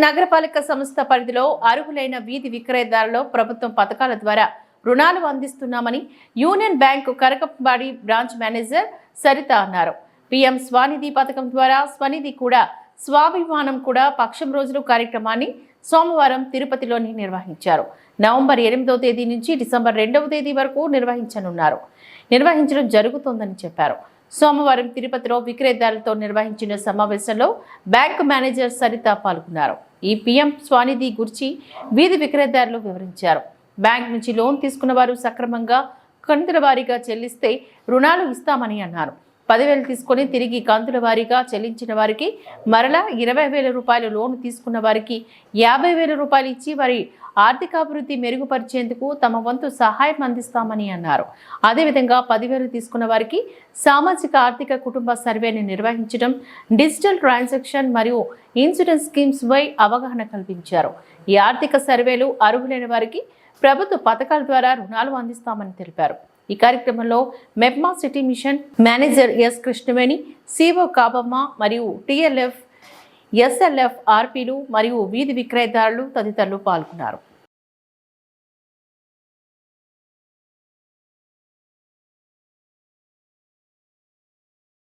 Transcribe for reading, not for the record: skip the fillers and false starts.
నగరపాలక సంస్థ పరిధిలో అర్హులైన వీధి విక్రయదారులు ప్రభుత్వం పథకాల ద్వారా రుణాలు అందిస్తున్నామని union bank Karakambadi branch manager Saritha అన్నారు. పీఎం స్వనిధి పథకం ద్వారా స్వనిధి కూడా స్వాభిమానం కూడా పక్షం రోజులు కార్యక్రమాన్ని సోమవారం తిరుపతిలోని నిర్వహించారు. నవంబర్ 8వ తేదీ నుంచి డిసెంబర్ 2వ తేదీ వరకు నిర్వహించడం జరుగుతోందని చెప్పారు. సోమవారం తిరుపతిలో విక్రేతలతో నిర్వహించిన సమావేశంలో బ్యాంకు మేనేజర్ సరిత పాల్గొన్నారు. ఈ పీఎం స్వనిధి గురించి వీధి విక్రేతలు వివరించారు. బ్యాంక్ నుంచి లోన్ తీసుకున్న వారు సక్రమంగా కంతుల వారీగా చెల్లిస్తే రుణాలు ఇస్తామని అన్నారు. 10,000 తీసుకొని తిరిగి కంతుల వారీగా చెల్లించిన వారికి మరలా 20,000 రూపాయలు లోను తీసుకున్న వారికి 50,000 రూపాయలు ఇచ్చి వారి ఆర్థికాభివృద్ధి మెరుగుపరిచేందుకు తమ వంతు సహాయం అందిస్తామని అన్నారు. అదేవిధంగా 10,000 తీసుకున్న వారికి సామాజిక ఆర్థిక కుటుంబ సర్వేని నిర్వహించడం, డిజిటల్ ట్రాన్సాక్షన్ మరియు ఇన్సూరెన్స్ స్కీమ్స్ పై అవగాహన కల్పించారు. ఈ ఆర్థిక సర్వేలు అర్హులైన వారికి ప్రభుత్వ పథకాల ద్వారా రుణాలు అందిస్తామని తెలిపారు. ఈ కార్యక్రమంలో MEPMA city mission manager S Krishnaveni, CO Kabamma మరియు టిఎల్ఎఫ్, ఎస్ఎల్ఎఫ్ ఆర్పీలు మరియు వీధి విక్రయదారులు తదితరులు పాల్గొన్నారు.